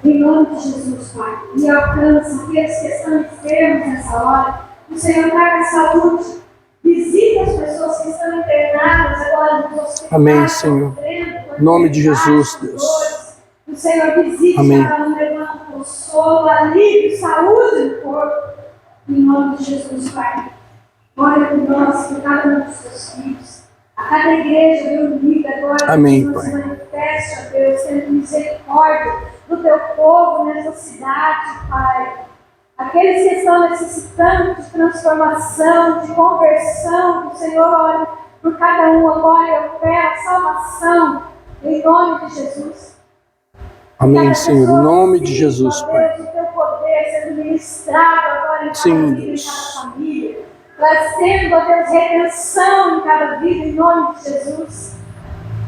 Em nome de Jesus, Pai. E alcança aqueles que estão enfermos nessa hora. O Senhor traga saúde. Visita as pessoas que estão internadas agora nos hospitais. Amém, Senhor. Em nome de Jesus, Deus. O Senhor visita cada um, levando consolo, alívio, saúde no corpo. Em nome de Jesus, Pai. Olha por nós, por cada um dos seus filhos. A cada igreja reunida agora. Amém, Pai. Pai. Se manifesta, Deus, tendo misericórdia do teu povo nessa cidade, Pai. Aqueles que estão necessitando de transformação, de conversão, que o Senhor olhe por cada um agora e opera salvação, em nome de Jesus. Amém, Senhor, em nome de Jesus, Pai. Deus, o teu poder sendo ministrado agora em cada vida, em cada família, trazendo, ó Deus, redenção em cada vida, em nome de Jesus.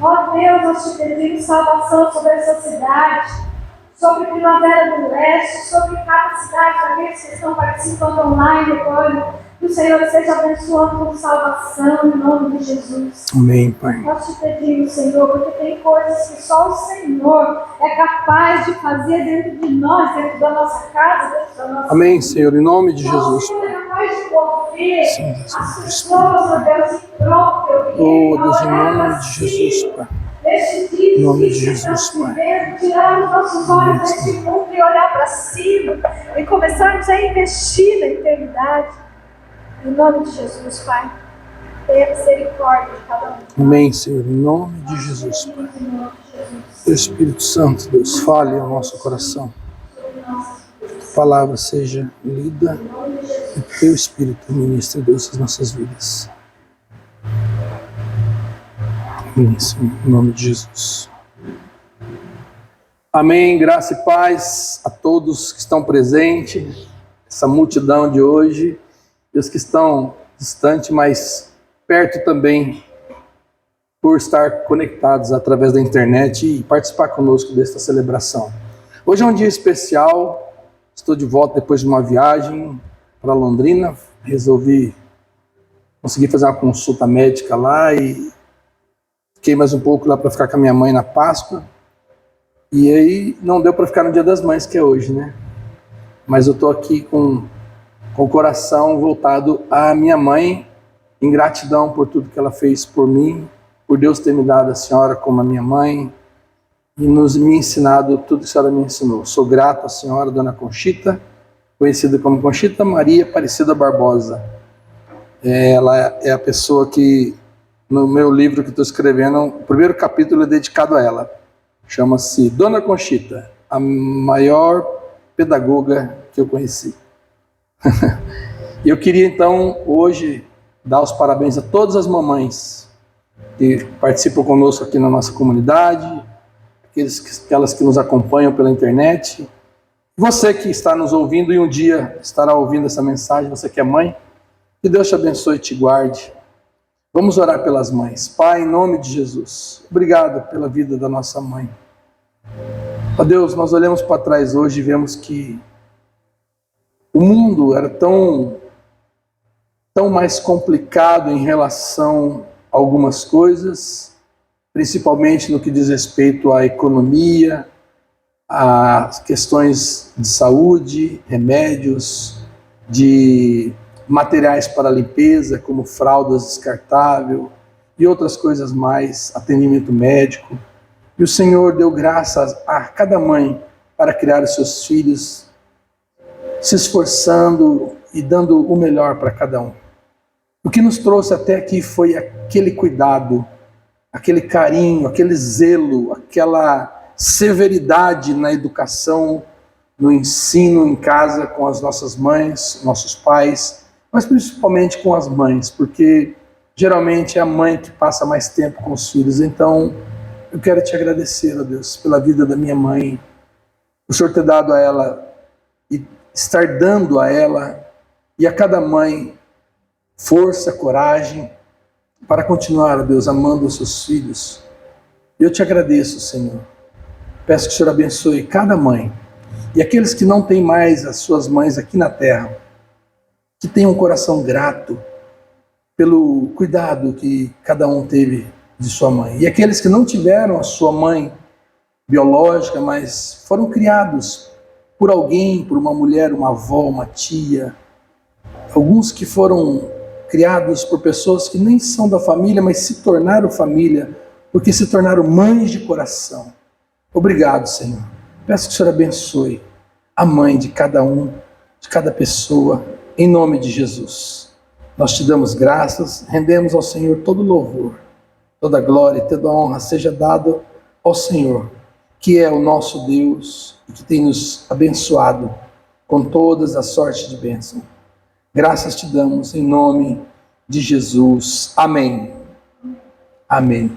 Ó Deus, nós te pedimos salvação sobre essa cidade, sobre Primavera do Leste, sobre cada cidade, daqueles que estão participando online agora. Que o Senhor esteja abençoando com salvação em nome de Jesus. Amém, Pai. Nós te pedimos, Senhor, porque tem coisas que só o Senhor é capaz de fazer dentro de nós, dentro da nossa casa, dentro da nossa Amém, vida. Senhor, em nome de Jesus. Só o Senhor é capaz de mover Sim, as pessoas, ó Deus, em prol do teu reino. Oh, Deus, em nome de Jesus, Pai. Em nome de Jesus, Pai. Tirar os nossos olhos deste mundo e olhar para cima e começarmos a investir na eternidade. Em nome de Jesus, Pai. Tenha misericórdia de cada um. Amém, Senhor, em nome de Jesus, Pai. O Espírito Santo, Deus, fale ao nosso coração. A palavra seja lida e teu Espírito ministre, Deus, as nossas vidas. Amém, Senhor, em nome de Jesus. Amém, graça e paz a todos que estão presentes, essa multidão de hoje, e os que estão distantes, mas perto também, por estar conectados através da internet e participar conosco desta celebração. Hoje é um dia especial, estou de volta depois de uma viagem para Londrina, consegui fazer uma consulta médica lá e fiquei mais um pouco lá para ficar com a minha mãe na Páscoa. E aí não deu para ficar no Dia das Mães, que é hoje, né? Mas eu estou aqui com o coração voltado à minha mãe, em gratidão por tudo que ela fez por mim, por Deus ter me dado a senhora como a minha mãe e me ensinado tudo que a senhora me ensinou. Sou grato à senhora, Dona Conchita, conhecida como Conchita Maria Aparecida Barbosa. Ela é a pessoa que, no meu livro que estou escrevendo, o primeiro capítulo é dedicado a ela. Chama-se Dona Conchita, a maior pedagoga que eu conheci. E eu queria então hoje dar os parabéns a todas as mamães que participam conosco aqui na nossa comunidade, aquelas que nos acompanham pela internet. Você que está nos ouvindo e um dia estará ouvindo essa mensagem, você que é mãe, que Deus te abençoe e te guarde. Vamos orar pelas mães. Pai, em nome de Jesus, obrigado pela vida da nossa mãe. Ó Deus, nós olhamos para trás hoje e vemos que o mundo era tão mais complicado em relação a algumas coisas, principalmente no que diz respeito à economia, a questões de saúde, remédios, de materiais para limpeza, como fraldas descartáveis e outras coisas mais, atendimento médico. E o Senhor deu graças a cada mãe para criar os seus filhos, se esforçando e dando o melhor para cada um. O que nos trouxe até aqui foi aquele cuidado, aquele carinho, aquele zelo, aquela severidade na educação, no ensino em casa com as nossas mães, nossos pais, mas principalmente com as mães, porque geralmente é a mãe que passa mais tempo com os filhos. Então, eu quero te agradecer, ó Deus, pela vida da minha mãe, o Senhor ter dado a ela e estar dando a ela e a cada mãe força, coragem para continuar, ó Deus, amando os seus filhos. Eu te agradeço, Senhor. Peço que o Senhor abençoe cada mãe e aqueles que não têm mais as suas mães aqui na terra, que tenham um coração grato pelo cuidado que cada um teve de sua mãe. E aqueles que não tiveram a sua mãe biológica, mas foram criados por alguém, por uma mulher, uma avó, uma tia. Alguns que foram criados por pessoas que nem são da família, mas se tornaram família, porque se tornaram mães de coração. Obrigado, Senhor. Peço que o Senhor abençoe a mãe de cada um, de cada pessoa, em nome de Jesus. Nós te damos graças, rendemos ao Senhor todo louvor, toda glória e toda honra seja dado ao Senhor, que é o nosso Deus e que tem nos abençoado com todas as sortes de bênção. Graças te damos em nome de Jesus. Amém. Amém.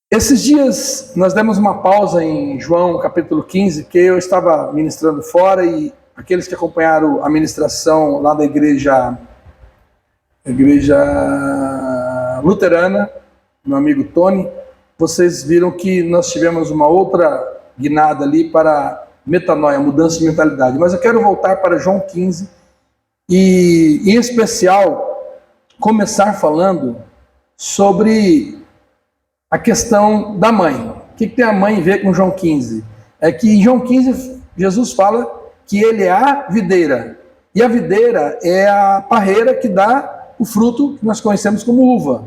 Esses dias nós demos uma pausa em João capítulo 15, que eu estava ministrando fora e aqueles que acompanharam a ministração lá da igreja luterana, meu amigo Tony, vocês viram que nós tivemos uma outra guinada ali para metanoia, mudança de mentalidade. Mas eu quero voltar para João 15 e, em especial, começar falando sobre a questão da mãe. O que tem a mãe a ver com João 15? É que em João 15, Jesus fala que ele é a videira. E a videira é a parreira que dá o fruto que nós conhecemos como uva,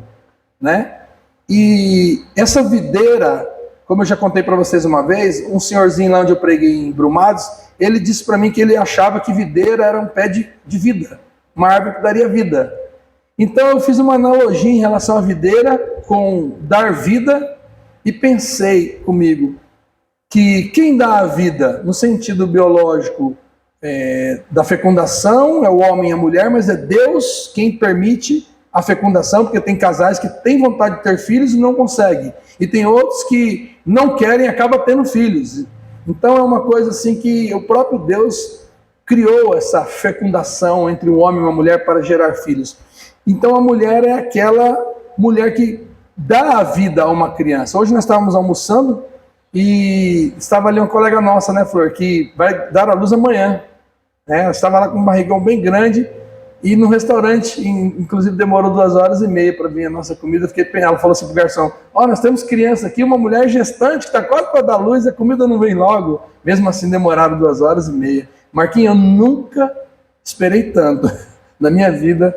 né? E essa videira, como eu já contei para vocês uma vez, um senhorzinho lá onde eu preguei em Brumados, ele disse para mim que ele achava que videira era um pé de vida, uma árvore que daria vida. Então eu fiz uma analogia em relação à videira com dar vida e pensei comigo que quem dá a vida no sentido biológico da fecundação é o homem e a mulher, mas é Deus quem permite a fecundação, porque tem casais que têm vontade de ter filhos e não conseguem. E tem outros que não querem e acabam tendo filhos. Então é uma coisa assim que o próprio Deus criou essa fecundação entre um homem e uma mulher para gerar filhos. Então a mulher é aquela mulher que dá a vida a uma criança. Hoje nós estávamos almoçando e estava ali uma colega nossa, né, Flor, que vai dar à luz amanhã. Ela estava lá com um barrigão bem grande e no restaurante, inclusive demorou 2h30 para vir a nossa comida. Ela falou assim para o garçom: nós temos criança aqui, uma mulher gestante que está quase para dar luz, a comida não vem logo. Mesmo assim demoraram 2h30. Marquinhos, eu nunca esperei tanto na minha vida,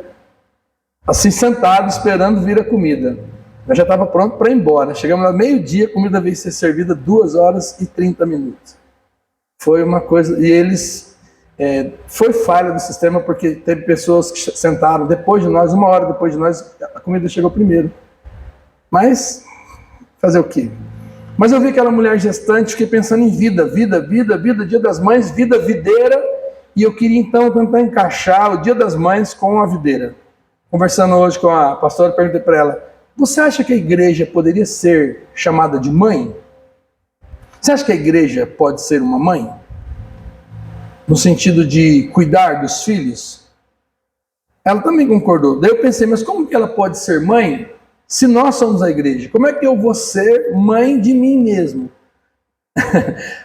assim sentado esperando vir a comida. Eu já estava pronto para ir embora. Chegamos lá meio-dia, a comida veio ser servida 2h30. Foi uma coisa, e eles... foi falha do sistema, porque teve pessoas que sentaram depois de nós, 1 hora depois de nós, a comida chegou primeiro. Mas, fazer o quê? Mas eu vi aquela mulher gestante, fiquei pensando em vida, Dia das Mães, vida videira, e eu queria então tentar encaixar o Dia das Mães com a videira. Conversando hoje com a pastora, perguntei para ela: você acha que a igreja poderia ser chamada de mãe? Você acha que a igreja pode ser uma mãe? No sentido de cuidar dos filhos? Ela também concordou. Daí eu pensei, mas como que ela pode ser mãe se nós somos a igreja? Como é que eu vou ser mãe de mim mesmo?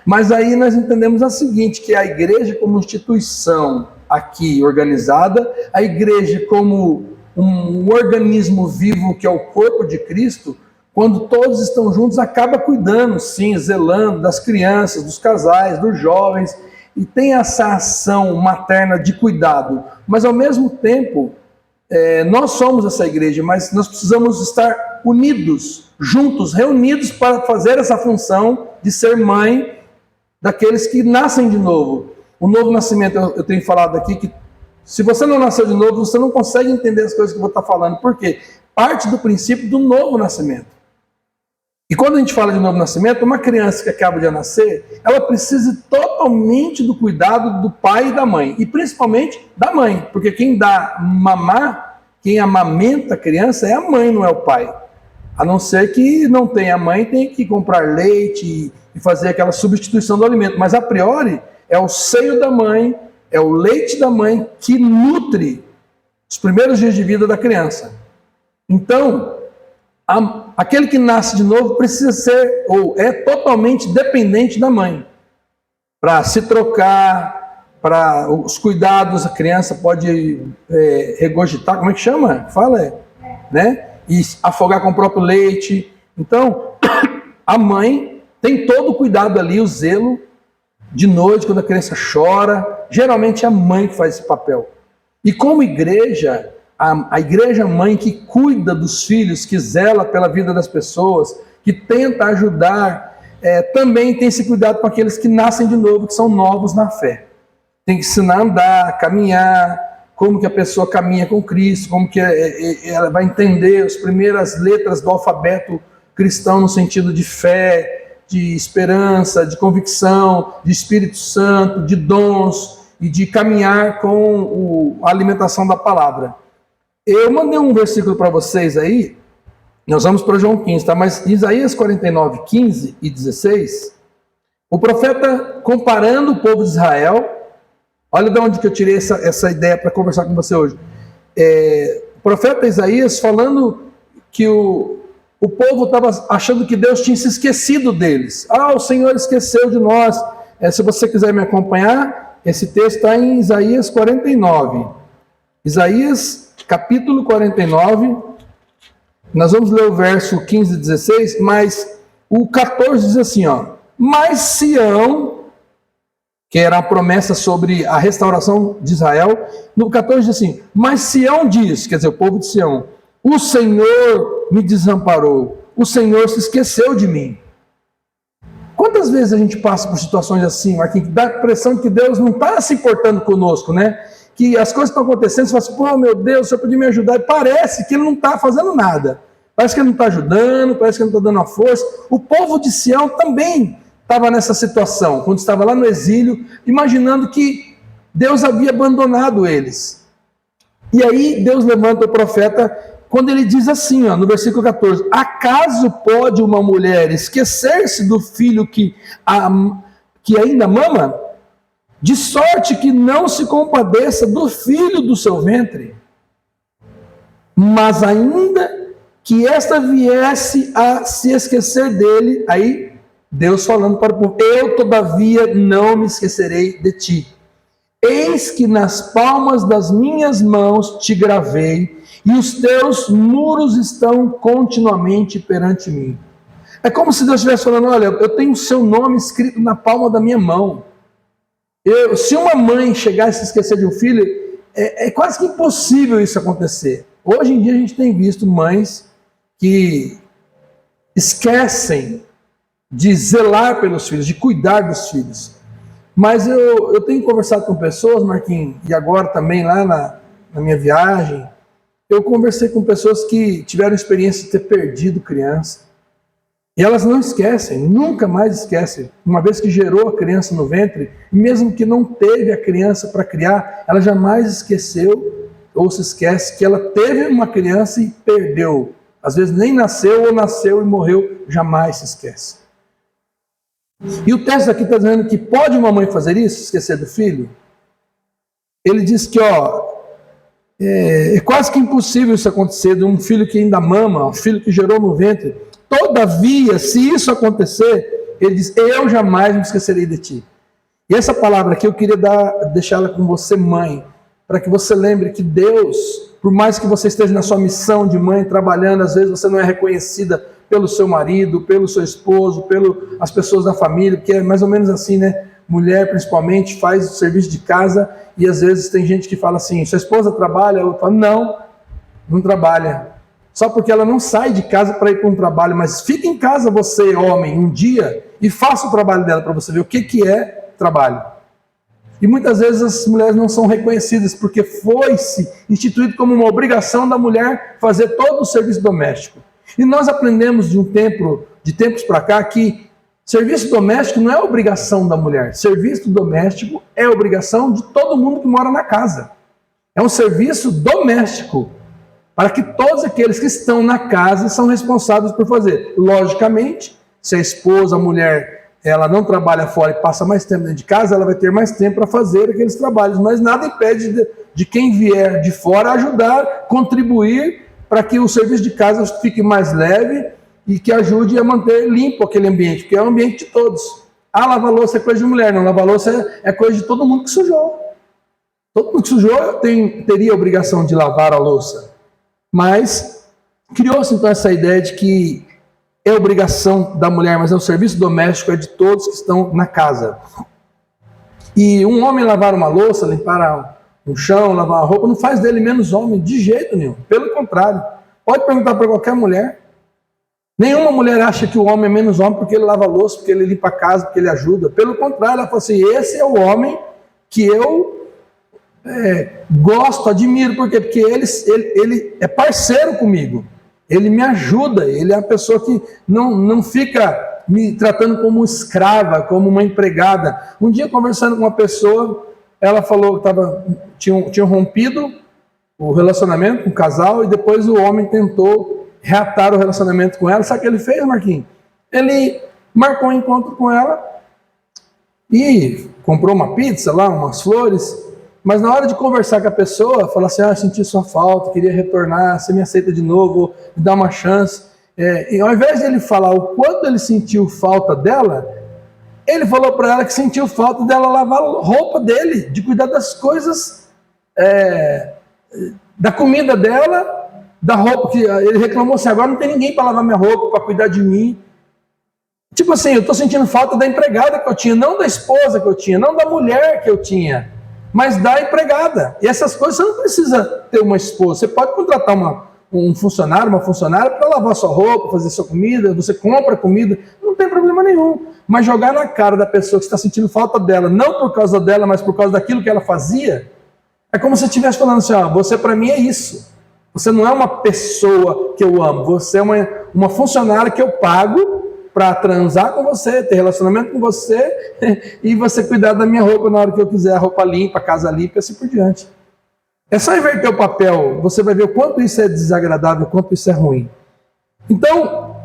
Mas aí nós entendemos o seguinte, que a igreja como instituição aqui organizada, a igreja como um organismo vivo que é o corpo de Cristo, quando todos estão juntos, acaba cuidando, sim, zelando das crianças, dos casais, dos jovens, e tem essa ação materna de cuidado. Mas ao mesmo tempo, nós somos essa igreja, mas nós precisamos estar unidos, juntos, reunidos para fazer essa função de ser mãe daqueles que nascem de novo. O novo nascimento, eu tenho falado aqui que se você não nasceu de novo, você não consegue entender as coisas que eu vou estar falando. Por quê? Parte do princípio do novo nascimento. E quando a gente fala de novo nascimento, uma criança que acaba de nascer, ela precisa totalmente do cuidado do pai e da mãe. E principalmente da mãe. Porque quem dá mamar, quem amamenta a criança é a mãe, não é o pai. A não ser que não tenha mãe, tem que comprar leite e fazer aquela substituição do alimento. Mas a priori, é o seio da mãe, é o leite da mãe que nutre os primeiros dias de vida da criança. Então, aquele que nasce de novo precisa ser, ou é totalmente dependente da mãe. Para se trocar, para os cuidados, a criança pode regurgitar, como é que chama? Fala, né? E afogar com o próprio leite. Então, a mãe tem todo o cuidado ali, o zelo, de noite, quando a criança chora. Geralmente é a mãe que faz esse papel. E como igreja, a igreja mãe que cuida dos filhos, que zela pela vida das pessoas, que tenta ajudar, também tem esse cuidado com aqueles que nascem de novo, que são novos na fé. Tem que ensinar a andar, a caminhar, como que a pessoa caminha com Cristo, como que ela vai entender as primeiras letras do alfabeto cristão no sentido de fé, de esperança, de convicção, de Espírito Santo, de dons e de caminhar com a alimentação da palavra. Eu mandei um versículo para vocês aí, nós vamos para João 15, tá? Mas Isaías 49, 15 e 16, o profeta comparando o povo de Israel, olha de onde que eu tirei essa ideia para conversar com você hoje. O profeta Isaías falando que o povo estava achando que Deus tinha se esquecido deles. O Senhor esqueceu de nós. Se você quiser me acompanhar, esse texto está em Isaías 49. Isaías, capítulo 49. Nós vamos ler o verso 15 e 16, mas o 14 diz assim, mas Sião, que era a promessa sobre a restauração de Israel, no 14 diz assim, mas Sião diz, quer dizer, o povo de Sião, o Senhor me desamparou, o Senhor se esqueceu de mim. Quantas vezes a gente passa por situações assim, Marquinhos, que dá a impressão de que Deus não está se importando conosco, né? Que as coisas estão acontecendo, você fala assim, meu Deus, o Senhor podia me ajudar, e parece que Ele não está fazendo nada. Parece que Ele não está ajudando, parece que Ele não está dando a força. O povo de Sião também estava nessa situação, quando estava lá no exílio, imaginando que Deus havia abandonado eles. E aí Deus levanta o profeta, quando ele diz assim, no versículo 14, acaso pode uma mulher esquecer-se do filho que ainda mama? De sorte que não se compadeça do filho do seu ventre. Mas ainda que esta viesse a se esquecer dele, aí Deus falando para o povo, eu todavia não me esquecerei de ti. Eis que nas palmas das minhas mãos te gravei, e os teus muros estão continuamente perante mim. É como se Deus estivesse falando, olha, eu tenho o seu nome escrito na palma da minha mão. Se uma mãe chegar a se esquecer de um filho, é quase que impossível isso acontecer. Hoje em dia a gente tem visto mães que esquecem de zelar pelos filhos, de cuidar dos filhos. Mas eu tenho conversado com pessoas, Marquinhos, e agora também lá na minha viagem, eu conversei com pessoas que tiveram experiência de ter perdido criança. E elas não esquecem, nunca mais esquecem. Uma vez que gerou a criança no ventre, mesmo que não teve a criança para criar, ela jamais esqueceu ou se esquece que ela teve uma criança e perdeu. Às vezes nem nasceu ou nasceu e morreu, jamais se esquece. E o texto aqui está dizendo que pode uma mãe fazer isso, esquecer do filho? Ele diz que é quase que impossível isso acontecer de um filho que ainda mama, um filho que gerou no ventre. Todavia, se isso acontecer, ele diz, eu jamais me esquecerei de ti. E essa palavra aqui eu queria deixá-la com você, mãe, para que você lembre que Deus, por mais que você esteja na sua missão de mãe, trabalhando, às vezes você não é reconhecida pelo seu marido, pelo seu esposo, pelas pessoas da família, porque é mais ou menos assim, né? Mulher, principalmente, faz o serviço de casa e às vezes tem gente que fala assim, sua esposa trabalha? Eu falo, não trabalha. Só porque ela não sai de casa para ir para um trabalho, mas fica em casa você, homem, um dia e faça o trabalho dela para você ver o que é trabalho. E muitas vezes as mulheres não são reconhecidas porque foi-se instituído como uma obrigação da mulher fazer todo o serviço doméstico. E nós aprendemos de tempos para cá que serviço doméstico não é obrigação da mulher. Serviço doméstico é obrigação de todo mundo que mora na casa. É um serviço doméstico para que todos aqueles que estão na casa são responsáveis por fazer. Logicamente, se a esposa, a mulher, ela não trabalha fora e passa mais tempo dentro de casa, ela vai ter mais tempo para fazer aqueles trabalhos. Mas nada impede de quem vier de fora ajudar, contribuir para que o serviço de casa fique mais leve e que ajude a manter limpo aquele ambiente, porque é o ambiente de todos. Lavar louça é coisa de mulher, não, lavar louça é coisa de todo mundo que sujou. Todo mundo que sujou teria a obrigação de lavar a louça. Mas criou-se então essa ideia de que é obrigação da mulher, mas é o serviço doméstico, é de todos que estão na casa. E um homem lavar uma louça, limpar um chão, lavar uma roupa, não faz dele menos homem, de jeito nenhum. Pelo contrário, pode perguntar para qualquer mulher. Nenhuma mulher acha que o homem é menos homem porque ele lava a louça, porque ele limpa a casa, porque ele ajuda. Pelo contrário, ela fala assim, esse é o homem que eu gosto, admiro. Por quê? Porque ele é parceiro comigo. Ele me ajuda, ele é a pessoa que não fica me tratando como escrava, como uma empregada. Um dia, conversando com uma pessoa, ela falou que tinham rompido o relacionamento com o casal e depois o homem tentou reatar o relacionamento com ela. Sabe o que ele fez, Marquinhos? Ele marcou um encontro com ela e comprou uma pizza lá, umas flores, mas na hora de conversar com a pessoa, falar assim, eu senti sua falta, queria retornar, você me aceita de novo, me dá uma chance. E ao invés de ele falar o quanto ele sentiu falta dela, ele falou para ela que sentiu falta dela lavar a roupa dele, de cuidar das coisas, da comida dela, da roupa, que ele reclamou assim, agora não tem ninguém para lavar minha roupa, para cuidar de mim. Tipo assim, eu estou sentindo falta da empregada que eu tinha, não da esposa que eu tinha, não da mulher que eu tinha, mas da empregada. E essas coisas você não precisa ter uma esposa, você pode contratar um funcionário, uma funcionária para lavar sua roupa, fazer sua comida, você compra comida, não tem problema nenhum. Mas jogar na cara da pessoa que está sentindo falta dela, não por causa dela, mas por causa daquilo que ela fazia, é como se você estivesse falando assim, você para mim é isso. Você não é uma pessoa que eu amo, você é uma funcionária que eu pago para transar com você, ter relacionamento com você e você cuidar da minha roupa na hora que eu quiser, a roupa limpa, a casa limpa e assim por diante. É só inverter o papel, você vai ver o quanto isso é desagradável, o quanto isso é ruim. Então,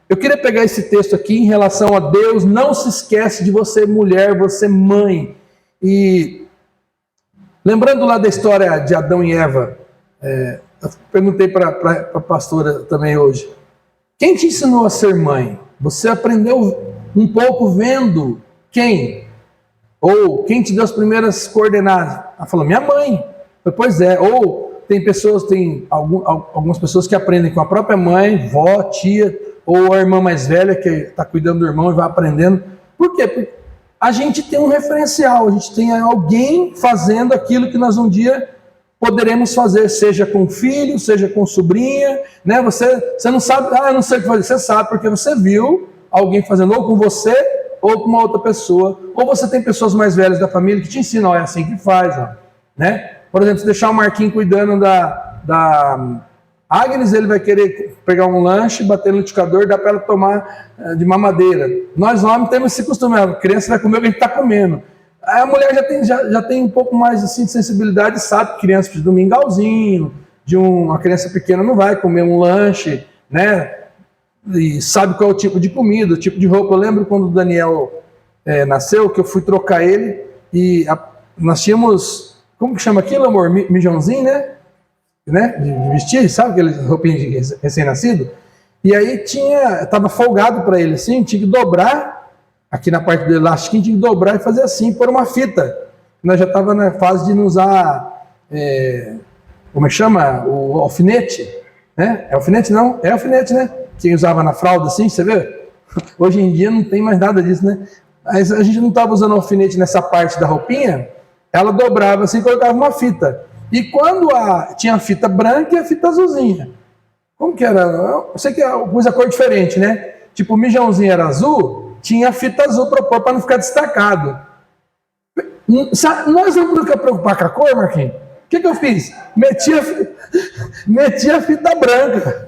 eu queria pegar esse texto aqui em relação a Deus, não se esquece de você mulher, você mãe. E lembrando lá da história de Adão e Eva, eu perguntei para a pastora também hoje, quem te ensinou a ser mãe? Você aprendeu um pouco vendo quem? Ou quem te deu as primeiras coordenadas? Ela falou, minha mãe. Pois é. Ou tem algumas pessoas que aprendem com a própria mãe, vó, tia, ou a irmã mais velha que está cuidando do irmão e vai aprendendo. Por quê? Porque a gente tem um referencial, a gente tem alguém fazendo aquilo que nós um dia poderemos fazer, seja com filho, seja com sobrinha, né? Você não sabe, eu não sei o que fazer, você sabe porque você viu alguém fazendo ou com você ou com uma outra pessoa, ou você tem pessoas mais velhas da família que te ensinam, é assim que faz, né? Por exemplo, se deixar o Marquinhos cuidando da Agnes, ele vai querer pegar um lanche, bater no liquidificador e dar para ela tomar de mamadeira. Nós homens temos esse costume, a criança vai comer o que a gente está comendo. Aí a mulher já tem um pouco mais assim, de sensibilidade, sabe que criança precisa de um mingauzinho, uma criança pequena não vai comer um lanche, né? E sabe qual é o tipo de comida, o tipo de roupa. Eu lembro quando o Daniel nasceu, que eu fui trocar ele e nós tínhamos, como que chama aquilo, amor? Mijãozinho, né? De vestir, sabe aquele roupinha de recém-nascido? E aí estava folgado para ele assim, tinha que dobrar aqui na parte do elástico, tinha que dobrar e fazer assim, pôr uma fita. Nós já estava na fase de não usar, como é que chama? O alfinete, né? É alfinete não? É alfinete, né? Quem usava na fralda assim, você vê? Hoje em dia não tem mais nada disso, né? Mas a gente não estava usando alfinete nessa parte da roupinha, ela dobrava assim e colocava uma fita. E quando tinha a fita branca e a fita azulzinha. Como que era? Eu sei que eu pus a cor diferente, né? Tipo, o mijãozinho era azul, tinha a fita azul para pôr para não ficar destacado. Nós não nunca preocupar com a cor, Marquinhos? O que eu fiz? Meti a fita branca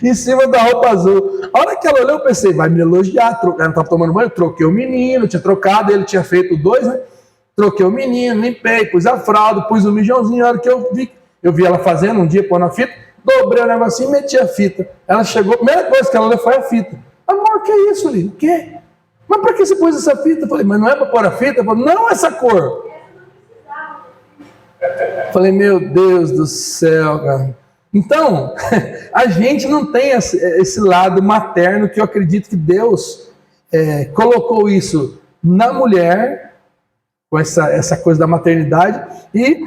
em cima da roupa azul. A hora que ela olhou, eu pensei, vai me elogiar. Ela não estava tomando banho, troquei o menino, tinha trocado, ele tinha feito 2, né? Troquei o menino, limpei, pus a fralda, pus o mijãozinho. A hora que eu vi ela fazendo um dia, pôr na fita, dobrei o negocinho e meti a fita. Ela chegou, a primeira coisa que ela olhou foi a fita. Amor, que é isso, ali? O quê? Mas para que você pôs essa fita? Eu falei, mas não é para pôr a fita? Eu falei, não essa cor. Eu falei, meu Deus do céu, cara. Então, a gente não tem esse lado materno que eu acredito que Deus colocou isso na mulher, com essa coisa da maternidade, e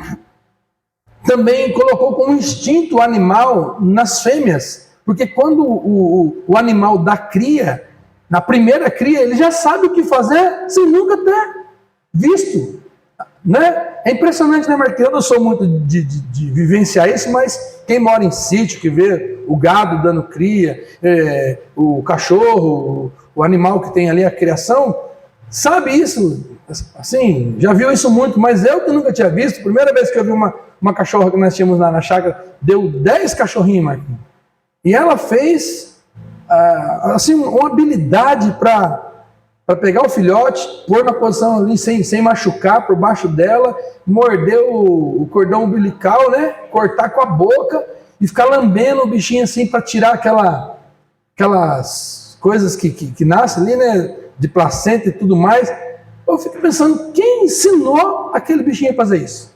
também colocou como instinto animal nas fêmeas. Porque quando o animal dá cria, na primeira cria, ele já sabe o que fazer sem nunca ter visto. Né? É impressionante, né, Marquinhos? Eu não sou muito de vivenciar isso, mas quem mora em sítio, que vê o gado dando cria, o cachorro, o animal que tem ali a criação, sabe isso, assim, já viu isso muito, mas eu que nunca tinha visto, primeira vez que eu vi uma cachorra que nós tínhamos lá na chácara, deu 10 cachorrinhos, Marquinhos, e ela fez, assim, uma habilidade para pegar o filhote, pôr na posição ali sem machucar por baixo dela, morder o cordão umbilical, né? Cortar com a boca e ficar lambendo o bichinho assim para tirar aquelas coisas que nascem ali, né? De placenta e tudo mais. Eu fico pensando, quem ensinou aquele bichinho a fazer isso?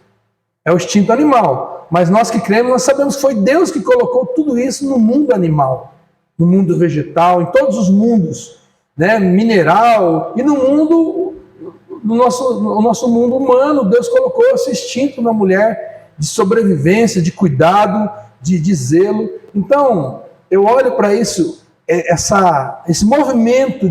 É o instinto animal. Mas nós que cremos, nós sabemos que foi Deus que colocou tudo isso no mundo animal, no mundo vegetal, em todos os mundos. Né, mineral, e no mundo, no nosso mundo humano, Deus colocou esse instinto na mulher de sobrevivência, de cuidado, de zelo. Então, eu olho para isso, esse movimento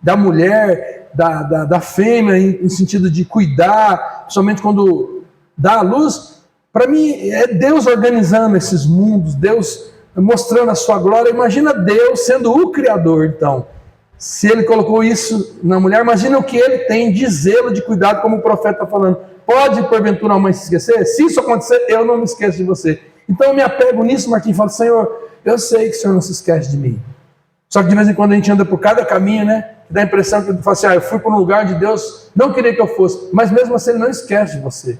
da mulher, da fêmea, em sentido de cuidar, somente quando dá a luz, para mim é Deus organizando esses mundos, Deus mostrando a sua glória. Imagina Deus sendo o Criador, então. Se ele colocou isso na mulher, imagina o que ele tem de zelo, de cuidado, como o profeta está falando. Pode, porventura, a mãe se esquecer? Se isso acontecer, eu não me esqueço de você. Então eu me apego nisso, Marquinhos, e falo, Senhor, eu sei que o Senhor não se esquece de mim. Só que de vez em quando a gente anda por cada caminho, né? Dá a impressão que ele fala assim, eu fui para um lugar de Deus, não queria que eu fosse, mas mesmo assim ele não esquece de você.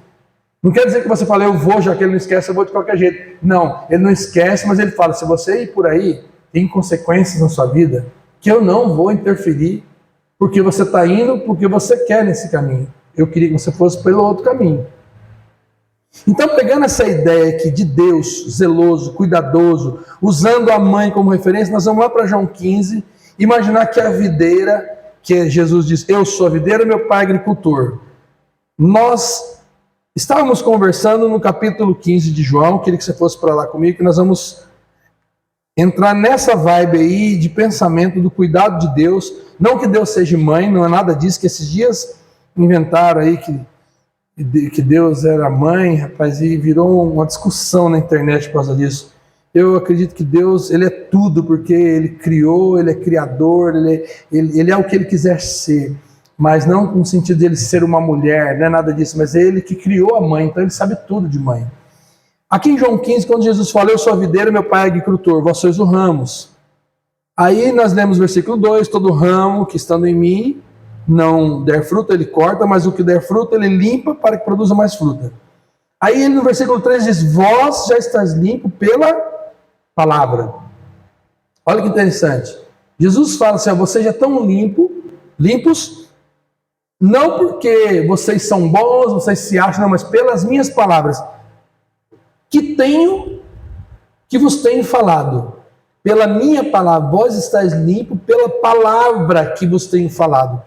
Não quer dizer que você fala, eu vou, já que ele não esquece, eu vou de qualquer jeito. Não, ele não esquece, mas ele fala, se você ir por aí, tem consequências na sua vida, que eu não vou interferir, porque você está indo, porque você quer nesse caminho. Eu queria que você fosse pelo outro caminho. Então, pegando essa ideia aqui de Deus zeloso, cuidadoso, usando a mãe como referência, nós vamos lá para João 15, imaginar que a videira, que Jesus diz, eu sou a videira, meu pai é agricultor. Nós estávamos conversando no capítulo 15 de João, queria que você fosse para lá comigo, que nós vamos entrar nessa vibe aí de pensamento do cuidado de Deus. Não que Deus seja mãe, não é nada disso, que esses dias inventaram aí que Deus era mãe, rapaz, e virou uma discussão na internet por causa disso. Eu acredito que Deus, ele é tudo, porque ele criou, ele é criador, ele é o que ele quiser ser, mas não no sentido de ele ser uma mulher, não é nada disso, mas é ele que criou a mãe, então ele sabe tudo de mãe. Aqui em João 15, quando Jesus fala, eu sou a videira, meu pai é agricultor, vós sois os ramos. Aí nós lemos o versículo 2, todo ramo que estando em mim não der fruta, ele corta, mas o que der fruta, ele limpa para que produza mais fruta. Aí ele no versículo 3 diz, vós já estáis limpo pela palavra. Olha que interessante. Jesus fala assim, vocês já estão limpos, não porque vocês são bons, vocês se acham, não, mas pelas minhas palavras. Que vos tenho falado, pela minha palavra, vós estáis limpo pela palavra que vos tenho falado.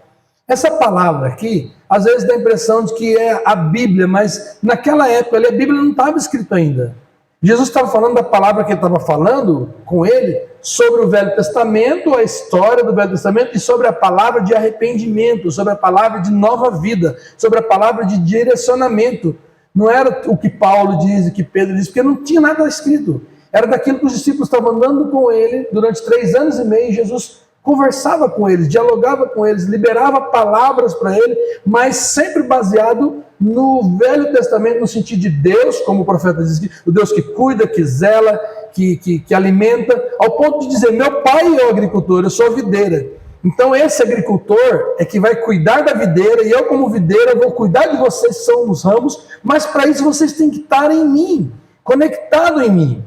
Essa palavra aqui, às vezes dá a impressão de que é a Bíblia, mas naquela época a Bíblia não estava escrita ainda. Jesus estava falando da palavra que ele estava falando com ele, sobre o Velho Testamento, a história do Velho Testamento, e sobre a palavra de arrependimento, sobre a palavra de nova vida, sobre a palavra de direcionamento. Não era o que Paulo diz, o que Pedro diz, porque não tinha nada escrito. Era daquilo que os discípulos estavam andando com ele durante 3 anos e meio. Jesus conversava com eles, dialogava com eles, liberava palavras para ele, mas sempre baseado no Velho Testamento, no sentido de Deus, como o profeta diz, o Deus que cuida, que zela, que alimenta, ao ponto de dizer, meu pai é o agricultor, eu sou a videira. Então esse agricultor é que vai cuidar da videira, e eu como videira vou cuidar de vocês, são os ramos, mas para isso vocês têm que estar em mim, conectado em mim.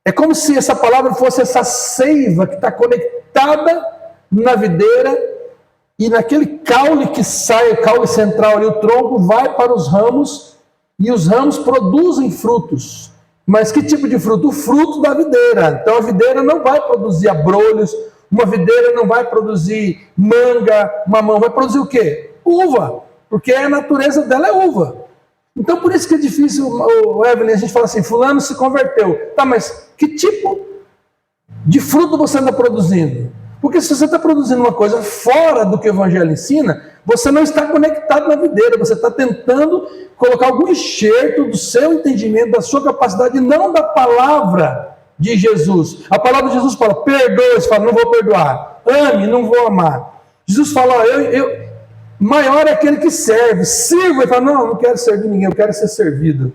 É como se essa palavra fosse essa seiva que está conectada na videira, e naquele caule que sai, o caule central ali, o tronco vai para os ramos, e os ramos produzem frutos. Mas que tipo de fruto? O fruto da videira. Então a videira não vai produzir abrolhos, uma videira não vai produzir manga, mamão, vai produzir o quê? Uva, porque a natureza dela é uva. Então por isso que é difícil, Evelyn, a gente fala assim, fulano se converteu. Tá, mas que tipo de fruto você está produzindo? Porque se você está produzindo uma coisa fora do que o Evangelho ensina, você não está conectado na videira, você está tentando colocar algum enxerto do seu entendimento, da sua capacidade, não da palavra de Jesus. A palavra de Jesus fala, perdoa, você fala, não vou perdoar. Ame, não vou amar. Jesus fala, maior é aquele que serve. Sirva, ele fala, não quero servir ninguém, eu quero ser servido.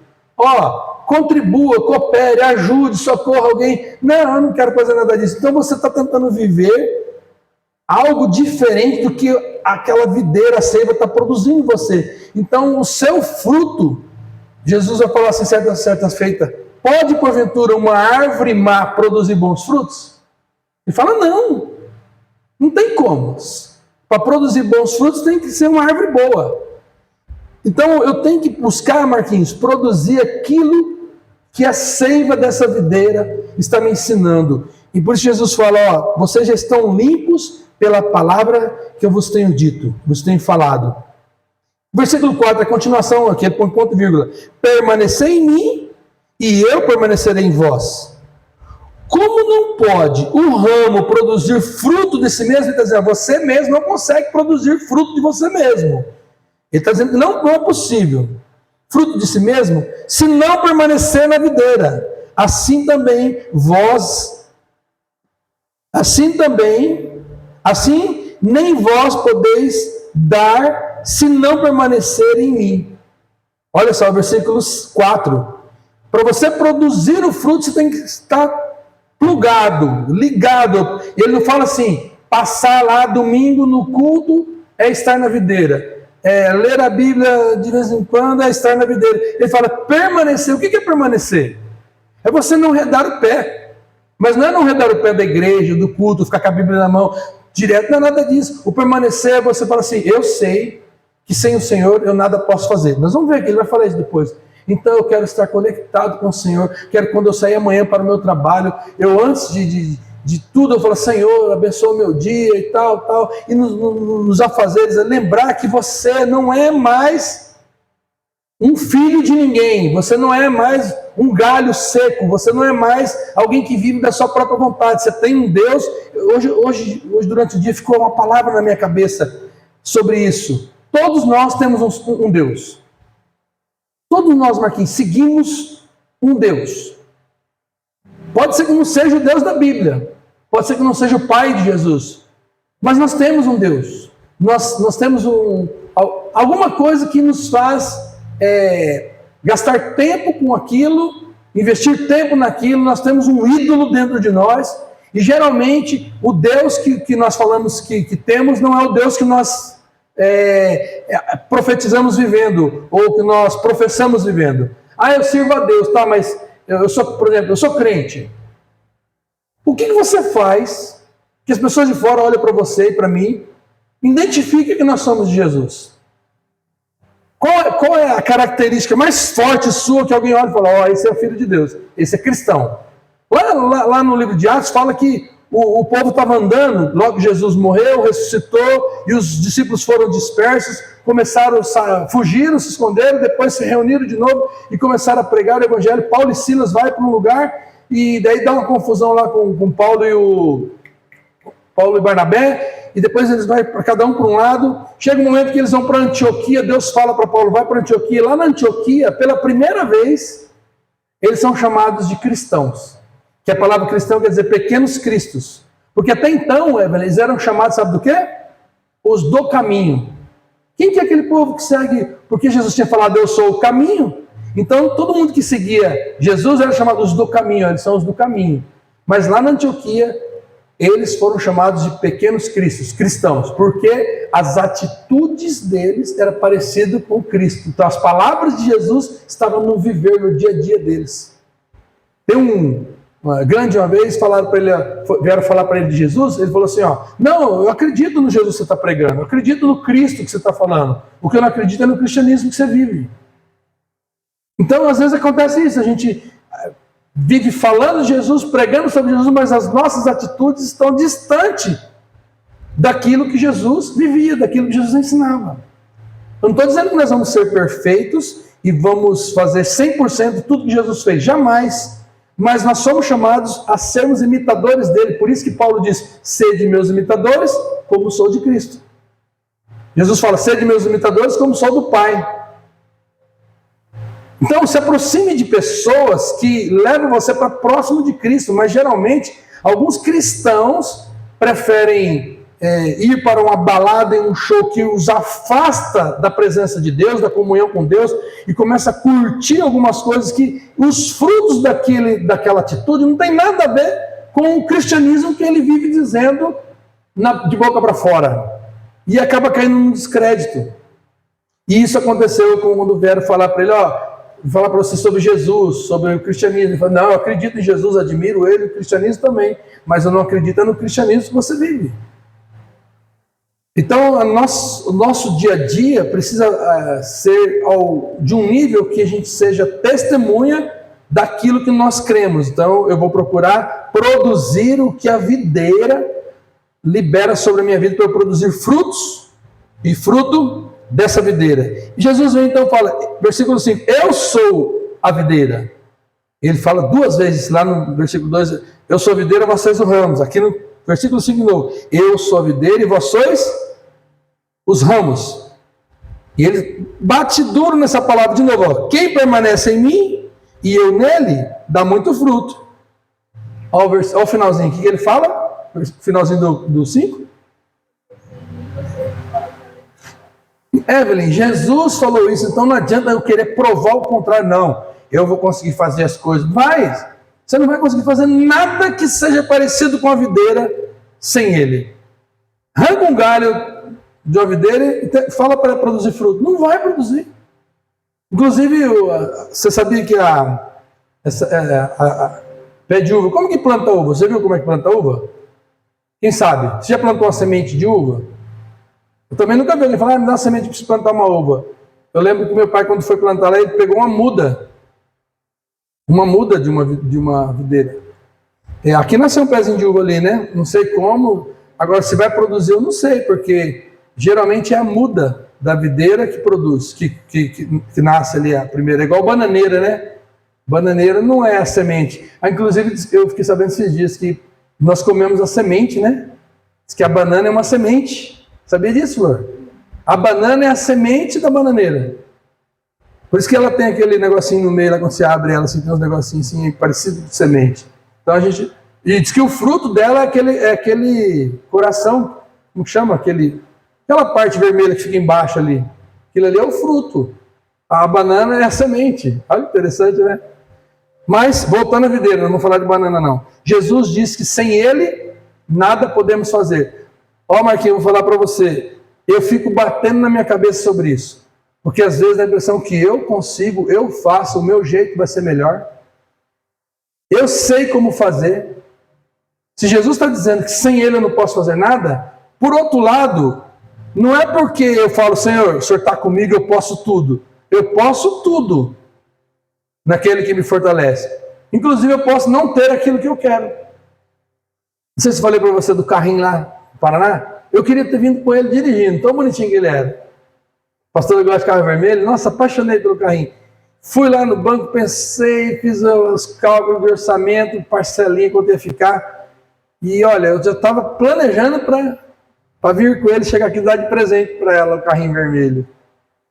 Contribua, coopere, ajude, socorra alguém. Não, eu não quero fazer nada disso. Então você está tentando viver algo diferente do que aquela videira, a seiva está produzindo em você. Então o seu fruto, Jesus vai falar assim, certa feita, pode porventura uma árvore má produzir bons frutos? Ele fala, não tem como. Para produzir bons frutos tem que ser uma árvore boa. Então eu tenho que buscar, Marquinhos, produzir aquilo que a seiva dessa videira está me ensinando. E por isso Jesus fala, vocês já estão limpos pela palavra que eu vos tenho dito, vos tenho falado. Versículo 4, a continuação aqui, ponto e vírgula. Permanecei em mim e eu permanecerei em vós. Como não pode o ramo produzir fruto de si mesmo? Ele está dizendo, você mesmo não consegue produzir fruto de você mesmo. Ele está dizendo que não é possível fruto de si mesmo, se não permanecer na videira. Assim nem vós podeis dar, se não permanecer em mim. Olha só, versículo 4. Para você produzir o fruto, você tem que estar plugado, ligado. Ele não fala assim, passar lá domingo no culto é estar na videira. Ler a Bíblia de vez em quando é estar na videira. Ele fala permanecer. O que é permanecer? É você não redar o pé. Mas não é não redar o pé da igreja, do culto, ficar com a Bíblia na mão direto, não é nada disso. O permanecer é você falar assim, eu sei que sem o Senhor eu nada posso fazer. Nós vamos ver aqui, ele vai falar isso depois. Então eu quero estar conectado com o Senhor, quero quando eu sair amanhã para o meu trabalho, eu antes de tudo, eu falo, Senhor, abençoa o meu dia e tal, e nos afazeres, lembrar que você não é mais um filho de ninguém, você não é mais um galho seco, você não é mais alguém que vive da sua própria vontade, você tem um Deus. Hoje durante o dia ficou uma palavra na minha cabeça sobre isso. Todos nós temos um Deus. Todos nós, Marquinhos, seguimos um Deus. Pode ser que não seja o Deus da Bíblia, pode ser que não seja o Pai de Jesus, mas nós temos um Deus. Nós temos alguma coisa que nos faz gastar tempo com aquilo, investir tempo naquilo. Nós temos um ídolo dentro de nós, e geralmente o Deus que nós falamos que temos não é o Deus que nós profetizamos vivendo, ou que nós professamos vivendo. Eu sirvo a Deus, tá, mas por exemplo, eu sou crente. O que você faz que as pessoas de fora olham para você e para mim, identifiquem que nós somos de Jesus? Qual é a característica mais forte sua que alguém olha e fala, esse é o filho de Deus, esse é cristão? Lá no livro de Atos fala que o povo estava andando, logo Jesus morreu, ressuscitou, e os discípulos foram dispersos, fugiram, se esconderam, depois se reuniram de novo e começaram a pregar o evangelho. Paulo e Silas vai para um lugar, e daí dá uma confusão lá com Paulo e Barnabé, e depois eles vão para cada um para um lado. Chega um momento que eles vão para Antioquia, Deus fala para Paulo, vai para Antioquia. Lá na Antioquia, pela primeira vez, eles são chamados de cristãos, que a palavra cristão quer dizer pequenos cristos, porque até então, eles eram chamados, sabe do quê? Os do caminho. Quem que é aquele povo que segue? Porque Jesus tinha falado, eu sou o caminho. Então, todo mundo que seguia Jesus era chamado os do caminho, eles são os do caminho. Mas lá na Antioquia, eles foram chamados de pequenos cristos, cristãos, porque as atitudes deles eram parecidas com Cristo. Então, as palavras de Jesus estavam no viver, no dia a dia deles. Tem uma vez vieram falar para ele de Jesus, ele falou assim, não, eu acredito no Jesus que você está pregando, eu acredito no Cristo que você está falando, o que eu não acredito é no cristianismo que você vive. Então, às vezes acontece isso, a gente vive falando de Jesus, pregando sobre Jesus, mas as nossas atitudes estão distantes daquilo que Jesus vivia, daquilo que Jesus ensinava. Eu não estou dizendo que nós vamos ser perfeitos e vamos fazer 100% de tudo que Jesus fez, jamais. mas nós somos chamados a sermos imitadores dele. Por isso que Paulo diz, sede meus imitadores, como sou de Cristo. Jesus fala, sede meus imitadores, como sou do Pai. Então, se aproxime de pessoas que levam você para próximo de Cristo, mas geralmente, alguns cristãos preferem ir para uma balada e um show que os afasta da presença de Deus, da comunhão com Deus, e começa a curtir algumas coisas que os frutos daquela atitude não tem nada a ver com o cristianismo que ele vive dizendo de boca para fora. E acaba caindo num descrédito. E isso aconteceu quando vieram falar para ele, vou falar para você sobre Jesus, sobre o cristianismo. Ele falou, não, eu acredito em Jesus, admiro ele, o cristianismo também, mas eu não acredito no cristianismo que você vive. Então, o nosso dia a dia precisa ser de um nível que a gente seja testemunha daquilo que nós cremos. Então, eu vou procurar produzir o que a videira libera sobre a minha vida para eu produzir frutos e fruto dessa videira. E Jesus vem então e fala, versículo 5, eu sou a videira. Ele fala duas vezes lá no versículo 2, eu sou a videira, vós sois os ramos. Aqui no versículo 5 de novo, eu sou a videira e vós sois os ramos. E ele bate duro nessa palavra de novo. Quem permanece em mim e eu nele, dá muito fruto. Olha o finalzinho, o que ele fala? Finalzinho do 5. Evelyn, Jesus falou isso, então não adianta eu querer provar o contrário, não. Eu vou conseguir fazer as coisas. Você não vai conseguir fazer nada que seja parecido com a videira sem ele. Arranca um galho de uma videira e fala para produzir fruto. Não vai produzir. Inclusive, você sabia que pé de uva, como que planta uva? Você viu como é que planta uva? Quem sabe? Você já plantou uma semente de uva? Eu também nunca vi alguém falar, me dá uma semente para você plantar uma uva. Eu lembro que meu pai, quando foi plantar lá, ele pegou uma muda de uma videira. Aqui nasceu um pezinho de uva ali, né? Não sei como. Agora, se vai produzir, eu não sei, porque geralmente é a muda da videira que produz, que nasce ali a primeira. É igual bananeira, né? Bananeira não é a semente. Inclusive, eu fiquei sabendo esses dias que nós comemos a semente, né? Diz que a banana é uma semente. Sabia disso, Flor? A banana é a semente da bananeira. Por isso que ela tem aquele negocinho no meio, lá quando você abre ela, assim, tem uns negocinhos assim, parecido com semente. Então a gente... E diz que o fruto dela é aquele coração, como chama? Aquela parte vermelha que fica embaixo ali. Aquilo ali é o fruto. A banana é a semente. Olha que interessante, né? Mas, voltando à videira, não vou falar de banana não. Jesus disse que sem ele, nada podemos fazer. Marquinhos, eu vou falar para você. Eu fico batendo na minha cabeça sobre isso. Porque às vezes dá a impressão que eu consigo, eu faço, o meu jeito vai ser melhor. Eu sei como fazer. Se Jesus está dizendo que sem ele eu não posso fazer nada, por outro lado, não é porque eu falo, Senhor, o Senhor está comigo, eu posso tudo. Eu posso tudo naquele que me fortalece. Inclusive eu posso não ter aquilo que eu quero. Não sei se eu falei para você do carrinho lá no Paraná. Eu queria ter vindo com ele dirigindo, tão bonitinho que ele era. Pastor, eu gosto de carro vermelho. Nossa, apaixonei pelo carrinho. Fui lá no banco, pensei, fiz os cálculos de orçamento, parcelinha, quanto ia ficar. E olha, eu já estava planejando para vir com ele, chegar aqui e dar de presente para ela o carrinho vermelho.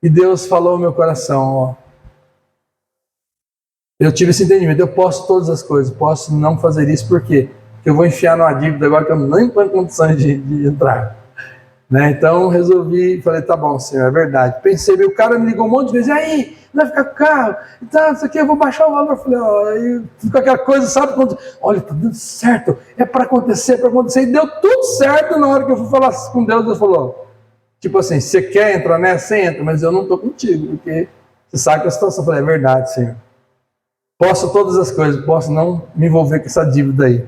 E Deus falou no meu coração, eu tive esse entendimento, eu posso todas as coisas, posso não fazer isso, por quê? Porque eu vou enfiar numa dívida agora que eu não tenho condições de entrar. Né? Então resolvi, falei, tá bom, Senhor, é verdade. Pensei, o cara me ligou um monte de vezes, e aí, vai ficar com o carro? Então, isso aqui eu vou baixar o valor. Eu falei, aí fica aquela coisa, sabe? Quando, olha, tá dando certo, é para acontecer. E deu tudo certo na hora que eu fui falar com Deus. Deus falou, tipo assim, você quer entrar nessa? Você entra, mas eu não estou contigo, porque você sabe que a situação. Eu falei, é verdade, Senhor. Posso todas as coisas, posso não me envolver com essa dívida aí.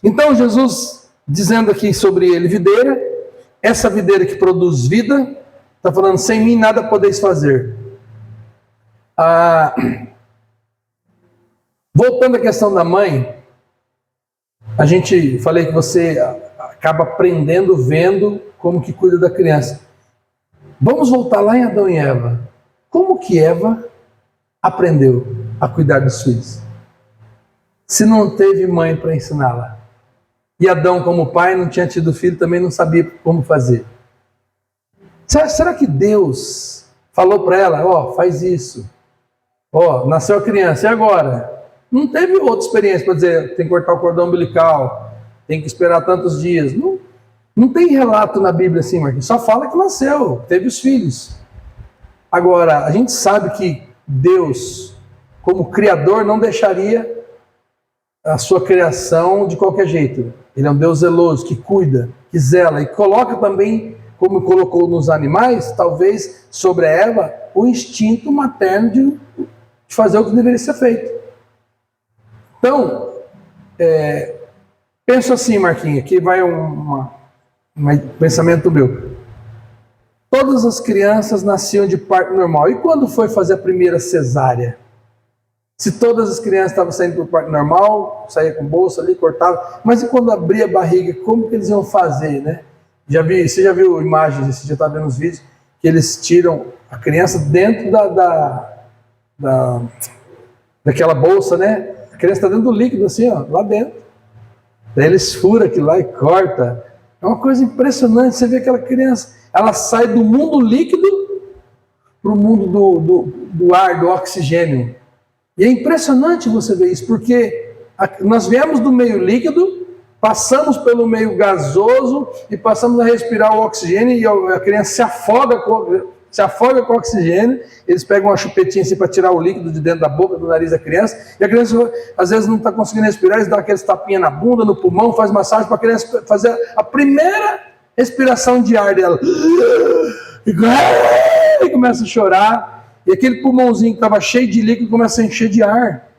Então, Jesus, dizendo aqui sobre ele, videira, essa videira que produz vida, está falando, sem mim nada podeis fazer. Voltando à questão da mãe, falei que você acaba aprendendo, vendo como que cuida da criança. Vamos voltar lá em Adão e Eva. Como que Eva aprendeu a cuidar dos filhos? se não teve mãe para ensiná-la? E Adão, como pai, não tinha tido filho, também não sabia como fazer. Será que Deus falou para ela, ó, faz isso? Ó, nasceu a criança, e agora? Não teve outra experiência para dizer, tem que cortar o cordão umbilical, tem que esperar tantos dias. Não tem relato na Bíblia assim, Marquinhos. Só fala que nasceu, teve os filhos. Agora, a gente sabe que Deus, como Criador, não deixaria a sua criação de qualquer jeito. Ele é um Deus zeloso, que cuida, que zela, e coloca também, como colocou nos animais, talvez sobre a Eva, o instinto materno de fazer o que deveria ser feito. Então, penso assim, Marquinhos, aqui vai um pensamento meu. Todas as crianças nasciam de parto normal. E quando foi fazer a primeira cesárea? Se todas as crianças estavam saindo do parto normal, saía com bolsa ali, cortava, mas e quando abria a barriga, como que eles iam fazer, né? Você já viu imagens, você já está vendo os vídeos, que eles tiram a criança dentro daquela bolsa, né? A criança está dentro do líquido, assim, ó, lá dentro. Daí eles furam aquilo lá e cortam. É uma coisa impressionante, você vê aquela criança, ela sai do mundo líquido para o mundo do ar, do oxigênio. E é impressionante você ver isso, porque nós viemos do meio líquido, passamos pelo meio gasoso e passamos a respirar o oxigênio e a criança se afoga com o oxigênio. Eles pegam uma chupetinha assim para tirar o líquido de dentro da boca, do nariz da criança, e a criança às vezes não está conseguindo respirar, eles dão aqueles tapinhas na bunda, no pulmão, faz massagem para a criança fazer a primeira respiração de ar dela. E começa a chorar. E aquele pulmãozinho que estava cheio de líquido começa a encher de ar.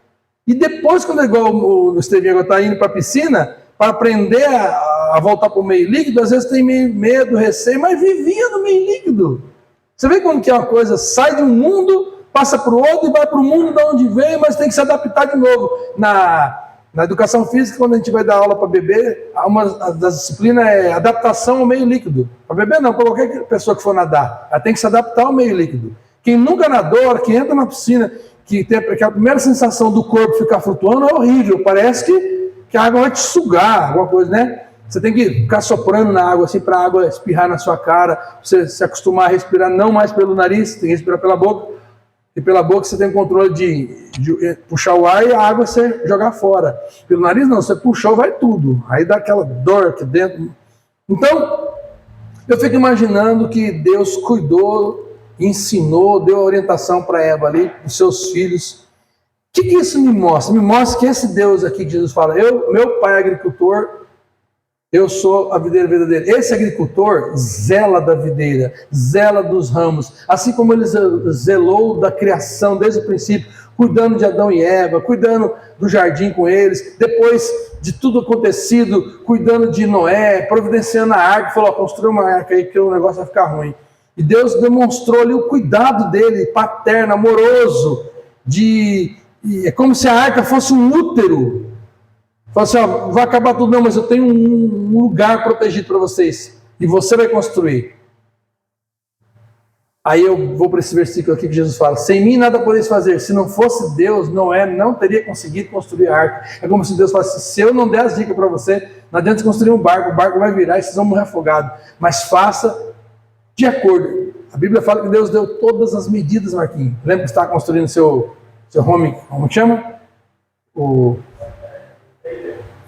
E depois, quando é igual o Estevinho agora está indo para a piscina, para aprender a voltar para o meio líquido, às vezes tem medo, receio, mas vivia no meio líquido. Você vê como que é uma coisa, sai de um mundo, passa para o outro e vai para o mundo de onde veio, mas tem que se adaptar de novo. Na educação física, quando a gente vai dar aula para bebê, uma das disciplinas é adaptação ao meio líquido. Para bebê não, para qualquer pessoa que for nadar, ela tem que se adaptar ao meio líquido. Quem nunca nadou, que entra na piscina, que tem aquela primeira sensação do corpo ficar flutuando, é horrível. Parece que a água vai te sugar, alguma coisa, né? Você tem que ficar soprando na água, assim, para a água espirrar na sua cara, você se acostumar a respirar não mais pelo nariz, tem que respirar pela boca. E pela boca você tem o controle de puxar o ar e a água você jogar fora. Pelo nariz não, você puxou, vai tudo. Aí dá aquela dor aqui dentro. Então, eu fico imaginando que Deus cuidou, ensinou, deu orientação para Eva ali, os seus filhos. O que isso me mostra? Me mostra que esse Deus aqui que Jesus fala, meu pai é agricultor, eu sou a videira verdadeira. Esse agricultor zela da videira, zela dos ramos, assim como ele zelou da criação desde o princípio, cuidando de Adão e Eva, cuidando do jardim com eles, depois de tudo acontecido, cuidando de Noé, providenciando a arca, falou, construa uma arca aí que o negócio vai ficar ruim. E Deus demonstrou ali o cuidado dele, paterno, amoroso, é como se a arca fosse um útero. Falou assim, ó, vai acabar tudo, não, mas eu tenho um lugar protegido para vocês, e você vai construir. Aí eu vou para esse versículo aqui que Jesus fala, sem mim nada podeis fazer. Se não fosse Deus, Noé não teria conseguido construir a arca. É como se Deus falasse, se eu não der as dicas para você, não adianta construir um barco, o barco vai virar e vocês vão morrer afogados. Mas faça de acordo. A Bíblia fala que Deus deu todas as medidas, Marquinhos. Lembra que você estava construindo seu home, como chama? O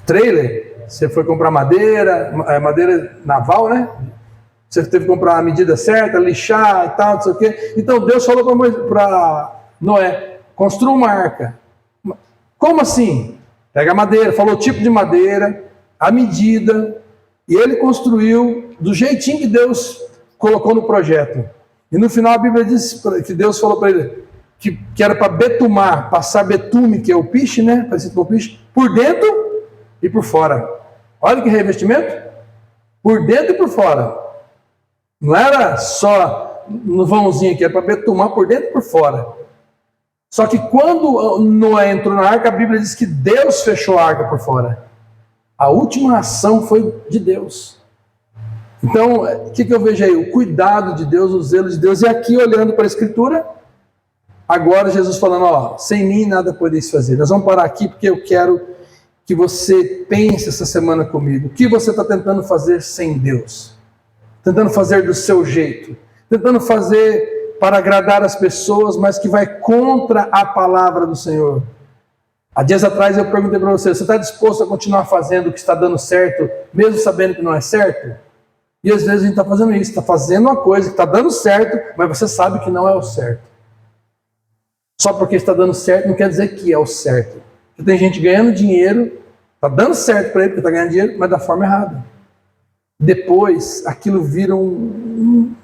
trailer. Você foi comprar madeira naval, né? Você teve que comprar a medida certa, lixar e tal, não sei o quê. Então Deus falou para Noé, construa uma arca. Como assim? Pega a madeira, falou o tipo de madeira, a medida, e ele construiu do jeitinho que Deus colocou no projeto. E no final a Bíblia diz que Deus falou para ele que era para betumar, passar betume, que é o piche, né? Parecido com o piche, por dentro e por fora. Olha que revestimento. Por dentro e por fora. Não era só no vãozinho aqui, era para betumar por dentro e por fora. Só que quando Noé entrou na arca, a Bíblia diz que Deus fechou a arca por fora. A última ação foi de Deus. Então, o que eu vejo aí? O cuidado de Deus, o zelo de Deus. E aqui, olhando para a Escritura, Agora Jesus falando, ó, sem mim nada podeis fazer. Nós vamos parar aqui porque eu quero que você pense essa semana comigo. O que você está tentando fazer sem Deus? Tentando fazer do seu jeito. Tentando fazer para agradar as pessoas, mas que vai contra a palavra do Senhor. Há dias atrás eu perguntei para você está disposto a continuar fazendo o que está dando certo, mesmo sabendo que não é certo? E às vezes a gente está fazendo isso, está fazendo uma coisa que está dando certo, mas você sabe que não é o certo. Só porque está dando certo não quer dizer que é o certo. Porque tem gente ganhando dinheiro, está dando certo para ele porque está ganhando dinheiro, mas da forma errada. Depois aquilo vira um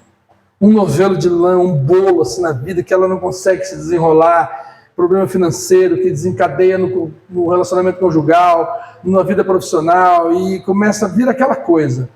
novelo de lã, um bolo assim na vida que ela não consegue se desenrolar, problema financeiro que desencadeia no relacionamento conjugal, na vida profissional e começa a vir aquela coisa.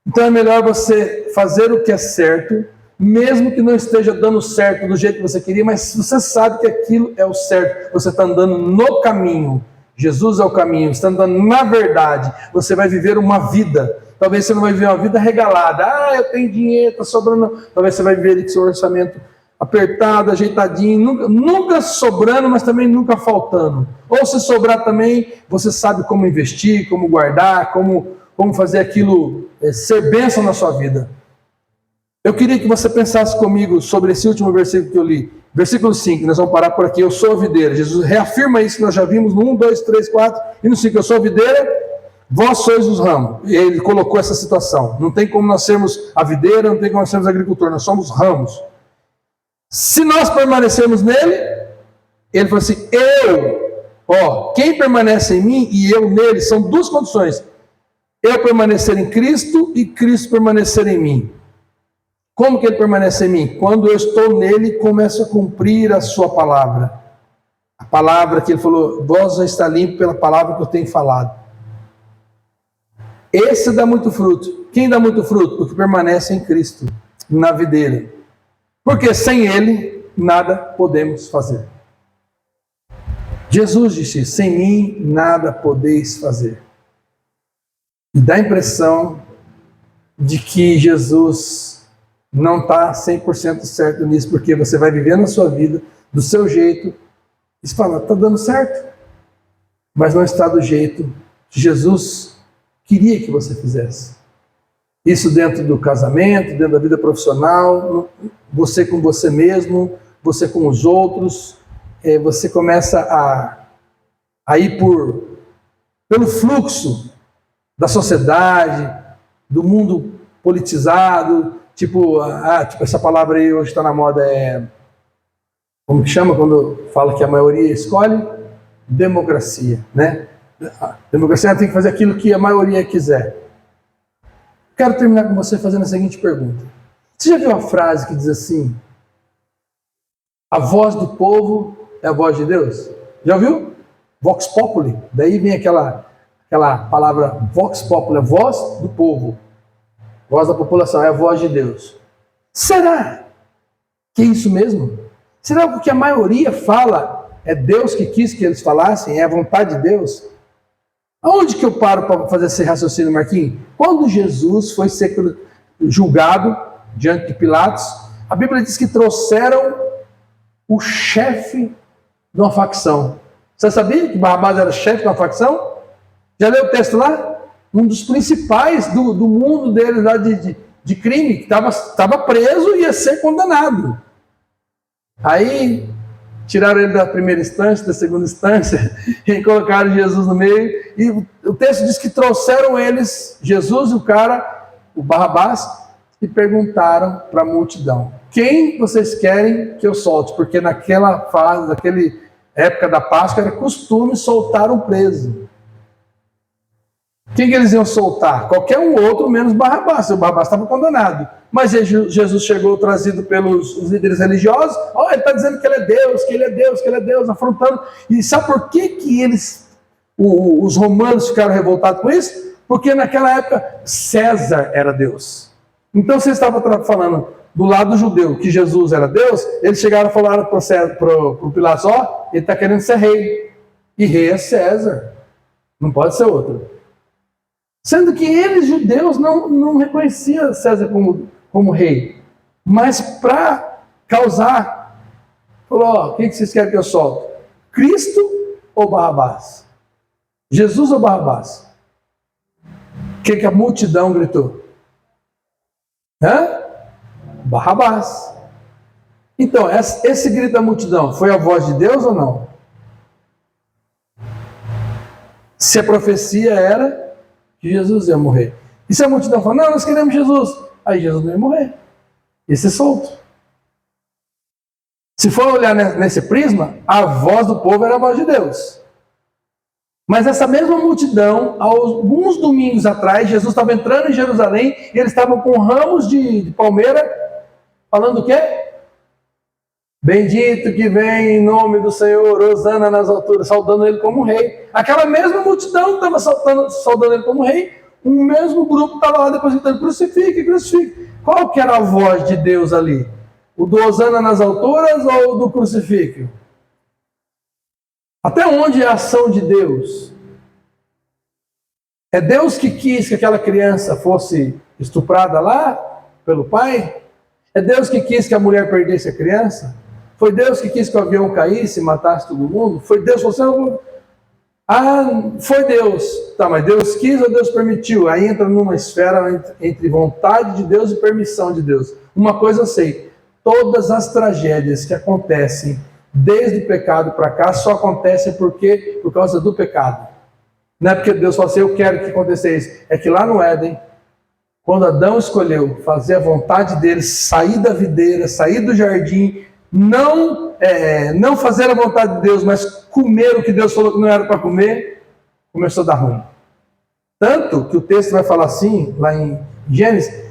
Então é melhor você fazer o que é certo, mesmo que não esteja dando certo do jeito que você queria, mas se você sabe que aquilo é o certo, você está andando no caminho, Jesus é o caminho, você está andando na verdade, você vai viver uma vida. Talvez você não vai viver uma vida regalada. Eu tenho dinheiro, está sobrando. Talvez você vai viver com seu orçamento apertado, ajeitadinho, nunca sobrando, mas também nunca faltando. Ou se sobrar também, você sabe como investir, como guardar, como fazer aquilo ser bênção na sua vida. Eu queria que você pensasse comigo sobre esse último versículo que eu li. Versículo 5, nós vamos parar por aqui. Eu sou a videira. Jesus reafirma isso que nós já vimos no 1, 2, 3, 4 e no 5. Eu sou a videira. Vós sois os ramos. E ele colocou essa situação. Não tem como nós sermos a videira, não tem como nós sermos agricultor, nós somos ramos. Se nós permanecermos nele, ele falou assim, quem permanece em mim e eu nele, são duas condições. Eu permanecer em Cristo e Cristo permanecer em mim. Como que ele permanece em mim? Quando eu estou nele e começo a cumprir a sua palavra. A palavra que ele falou, vós já está limpo pela palavra que eu tenho falado. Esse dá muito fruto. Quem dá muito fruto? Porque permanece em Cristo, na videira. Porque sem Ele, nada podemos fazer. Jesus disse, sem mim, nada podeis fazer. E dá a impressão de que Jesus não está 100% certo nisso, porque você vai vivendo a sua vida do seu jeito, e você fala, está dando certo, mas não está do jeito que Jesus queria que você fizesse. Isso dentro do casamento, dentro da vida profissional, você com você mesmo, você com os outros, você começa a ir pelo fluxo da sociedade, do mundo politizado, tipo essa palavra aí hoje está na moda, como que chama quando fala que a maioria escolhe? Democracia, né? A democracia tem que fazer aquilo que a maioria quiser. Quero terminar com você fazendo a seguinte pergunta. Você já viu a frase que diz assim, a voz do povo é a voz de Deus? Já ouviu? Vox populi. Daí vem aquela palavra vox populi, a voz do povo. Voz da população, é a voz de Deus. Será que é isso mesmo? Será que o que a maioria fala é Deus que quis que eles falassem? É a vontade de Deus? Aonde que eu paro para fazer esse raciocínio, Marquinhos? Quando Jesus foi ser julgado diante de Pilatos, a Bíblia diz que trouxeram o chefe de uma facção. Você sabia que Barrabás era chefe de uma facção? Já leu o texto lá? Um dos principais do mundo deles lá de crime, que estava preso e ia ser condenado. Aí tiraram ele da primeira instância, da segunda instância, e colocaram Jesus no meio. E o texto diz que trouxeram eles, Jesus e o Barrabás, e perguntaram para a multidão, quem vocês querem que eu solte? Porque naquela fase, naquela época da Páscoa, era costume soltar um preso. Quem que eles iam soltar? Qualquer um outro, menos Barrabás. O Barrabás estava condenado. Mas Jesus chegou trazido pelos líderes religiosos. Ele está dizendo que ele é Deus, que ele é Deus, que ele é Deus, afrontando. E sabe por que os romanos ficaram revoltados com isso? Porque naquela época César era Deus. Então você estava falando do lado judeu que Jesus era Deus, eles chegaram e falaram para o Pilatos, ele está querendo ser rei. E rei é César. Não pode ser outro. Sendo que eles, judeus, não reconheciam César como rei. Mas para causar Falou, ó, quem que vocês querem que eu solte? Cristo ou Barrabás? Jesus ou Barrabás? O que a multidão gritou? Hã? Barrabás. Então, esse grito da multidão foi a voz de Deus ou não? Se a profecia era que Jesus ia morrer. E se a multidão falou, não, nós queremos Jesus. Aí Jesus não ia morrer. Ia ser solto. Se for olhar nesse prisma, a voz do povo era a voz de Deus. Mas essa mesma multidão, alguns domingos atrás, Jesus estava entrando em Jerusalém e eles estavam com ramos de palmeira, falando o quê? Bendito que vem em nome do Senhor, hosana nas alturas, saudando ele como rei. Aquela mesma multidão estava saudando ele como rei, o mesmo grupo estava lá depois gritando, crucifique, crucifique. Qual que era a voz de Deus ali? O do hosana nas alturas ou o do crucifique? Até onde é a ação de Deus? É Deus que quis que aquela criança fosse estuprada lá pelo pai? É Deus que quis que a mulher perdesse a criança? Foi Deus que quis que o avião caísse e matasse todo mundo? Foi Deus? Você não... Ah, foi Deus. Tá, mas Deus quis ou Deus permitiu? Aí entra numa esfera entre vontade de Deus e permissão de Deus. Uma coisa eu sei, todas as tragédias que acontecem desde o pecado para cá só acontecem por causa do pecado. Não é porque Deus fala assim, eu quero que aconteça isso. É que lá no Éden, quando Adão escolheu fazer a vontade dele, sair da videira, sair do jardim, não fazer a vontade de Deus, mas comer o que Deus falou que não era para comer, começou a dar ruim. Tanto que o texto vai falar assim, lá em Gênesis,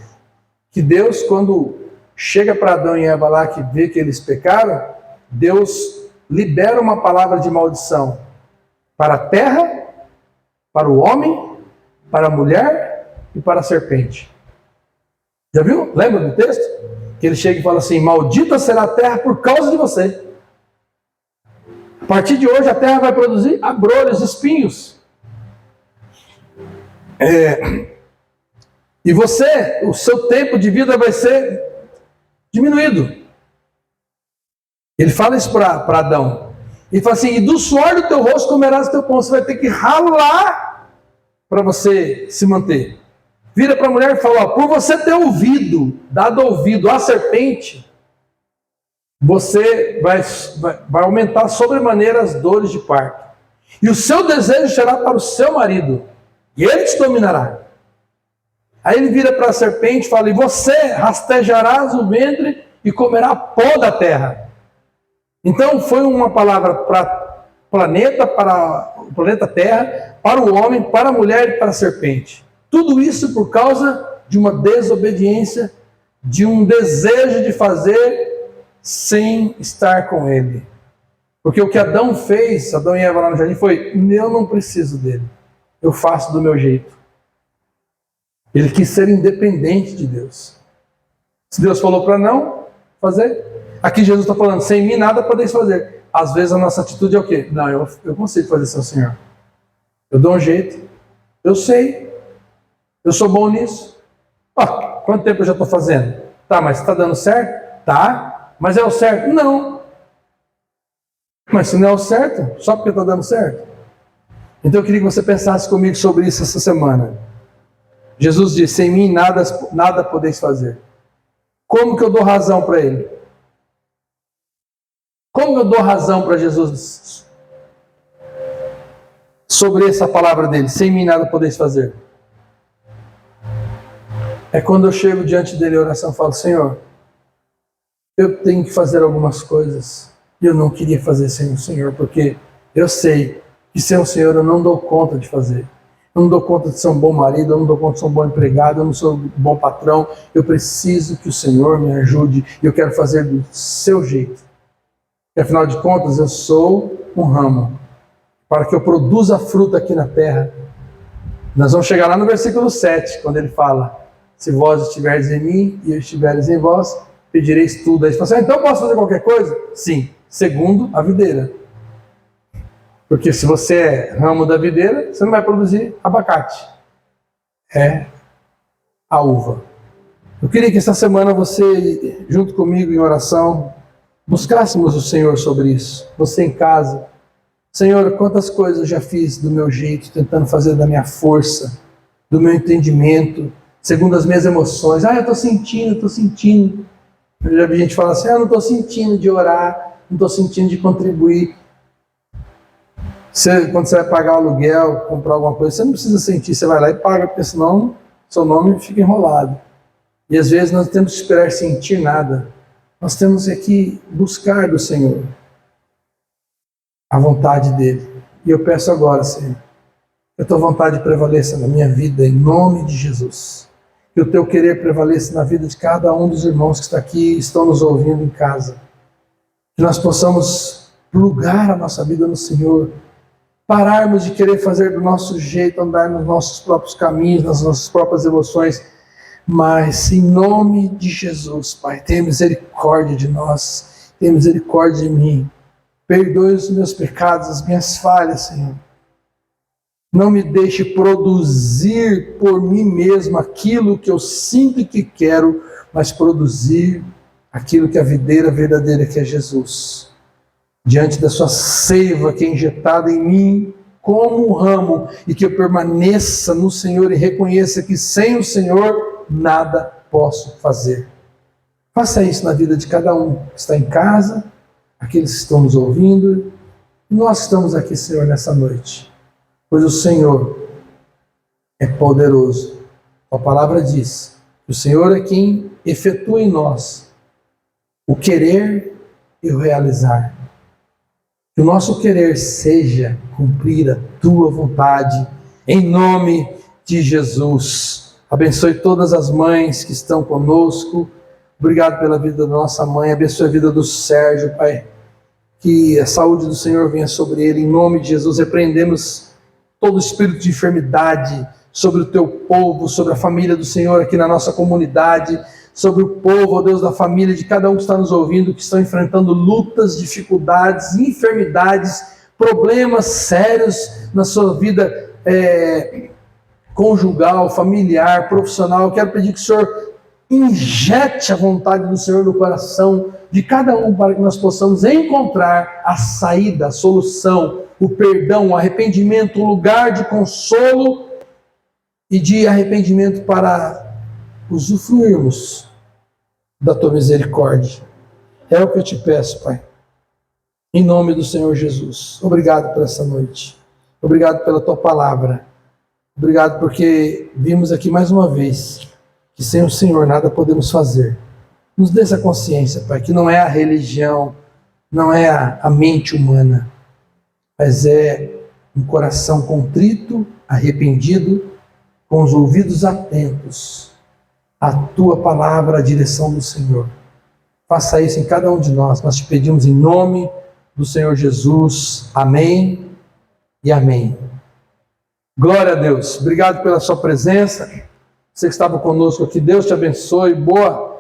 que Deus, quando chega para Adão e Eva lá, que vê que eles pecaram, Deus libera uma palavra de maldição para a terra, para o homem, para a mulher e para a serpente. Já viu? Lembra do texto? Que ele chega e fala assim, maldita será a terra por causa de você. A partir de hoje a terra vai produzir abrolhos, espinhos. E você, o seu tempo de vida vai ser diminuído. Ele fala isso para Adão. Ele fala assim, e do suor do teu rosto comerás o teu pão. Você vai ter que ralar para você se manter. Vira para a mulher e fala, ó, por você ter dado ouvido à serpente, você vai aumentar sobremaneira as dores de parto. E o seu desejo será para o seu marido, e ele te dominará. Aí ele vira para a serpente e fala, e você rastejarás o ventre e comerá pó da terra. Então foi uma palavra para o planeta Terra, para o homem, para a mulher e para a serpente. Tudo isso por causa de uma desobediência, de um desejo de fazer sem estar com ele. Porque o que Adão fez, Adão e Eva lá no jardim, foi, eu não preciso dele, eu faço do meu jeito. Ele quis ser independente de Deus. Se Deus falou para não fazer, aqui Jesus está falando, sem mim nada podeis fazer. Às vezes a nossa atitude é o quê? Não, eu consigo fazer sem o Senhor. Eu dou um jeito, eu sei. Eu sou bom nisso. Quanto tempo eu já estou fazendo? Tá, mas está dando certo? Tá. Mas é o certo? Não. Mas se não é o certo, só porque está dando certo. Então eu queria que você pensasse comigo sobre isso essa semana. Jesus disse, sem mim nada podeis fazer. Como que eu dou razão para ele? Como eu dou razão para Jesus sobre essa palavra dele? Sem mim nada podeis fazer. É quando eu chego diante dele em oração e falo, Senhor, eu tenho que fazer algumas coisas e eu não queria fazer sem o Senhor, porque eu sei que sem o Senhor eu não dou conta de fazer. Eu não dou conta de ser um bom marido, eu não dou conta de ser um bom empregado, eu não sou um bom patrão. Eu preciso que o Senhor me ajude e eu quero fazer do seu jeito. E afinal de contas, eu sou um ramo para que eu produza fruta aqui na terra. Nós vamos chegar lá no versículo 7, quando ele fala, se vós estiveres em mim e eu estiveres em vós, pedireis tudo. Aí você fala assim, então eu posso fazer qualquer coisa? Sim, segundo a videira. Porque se você é ramo da videira, você não vai produzir abacate. É a uva. Eu queria que essa semana você, junto comigo em oração, buscássemos o Senhor sobre isso. Você em casa, Senhor, quantas coisas eu já fiz do meu jeito, tentando fazer da minha força, do meu entendimento, segundo as minhas emoções. Eu estou sentindo. Eu já vi gente falar assim, não estou sentindo de orar, não estou sentindo de contribuir. Quando você vai pagar o aluguel, comprar alguma coisa, você não precisa sentir, você vai lá e paga, porque senão seu nome fica enrolado. E às vezes nós temos que esperar sentir nada. Nós temos que buscar do Senhor a vontade dEle. E eu peço agora, Senhor, que a Tua vontade prevaleça na minha vida, em nome de Jesus. Que o Teu querer prevaleça na vida de cada um dos irmãos que está aqui e estão nos ouvindo em casa. Que nós possamos plugar a nossa vida no Senhor, pararmos de querer fazer do nosso jeito, andar nos nossos próprios caminhos, nas nossas próprias emoções, mas em nome de Jesus, Pai, tenha misericórdia de nós, tenha misericórdia de mim, perdoe os meus pecados, as minhas falhas, Senhor. Não me deixe produzir por mim mesmo aquilo que eu sinto e que quero, mas produzir aquilo que é a videira verdadeira, que é Jesus. Diante da sua seiva que é injetada em mim como um ramo, e que eu permaneça no Senhor e reconheça que sem o Senhor nada posso fazer. Faça isso na vida de cada um que está em casa, aqueles que estão nos ouvindo, e nós estamos aqui, Senhor, nessa noite, pois o Senhor é poderoso. A palavra diz que o Senhor é quem efetua em nós o querer e o realizar. Que o nosso querer seja cumprir a Tua vontade, em nome de Jesus. Abençoe todas as mães que estão conosco. Obrigado pela vida da nossa mãe. Abençoe a vida do Sérgio, Pai. Que a saúde do Senhor venha sobre ele. Em nome de Jesus, repreendemos todo espírito de enfermidade sobre o Teu povo, sobre a família do Senhor aqui na nossa comunidade, sobre o povo, ó Deus, da família, de cada um que está nos ouvindo, que estão enfrentando lutas, dificuldades, enfermidades, problemas sérios na sua vida conjugal, familiar, profissional. Quero pedir que o Senhor injete a vontade do Senhor no coração de cada um, para que nós possamos encontrar a saída, a solução, o perdão, o arrependimento, o lugar de consolo e de arrependimento para usufruirmos da Tua misericórdia. É o que eu te peço, Pai. Em nome do Senhor Jesus. Obrigado por essa noite. Obrigado pela Tua palavra. Obrigado porque vimos aqui mais uma vez que sem o Senhor nada podemos fazer. Nos dê essa consciência, Pai, que não é a religião, não é a mente humana, mas é um coração contrito, arrependido, com os ouvidos atentos à Tua palavra, à direção do Senhor. Faça isso em cada um de nós. Nós te pedimos em nome do Senhor Jesus. Amém e amém. Glória a Deus. Obrigado pela sua presença. Você que estava conosco aqui, Deus te abençoe. Boa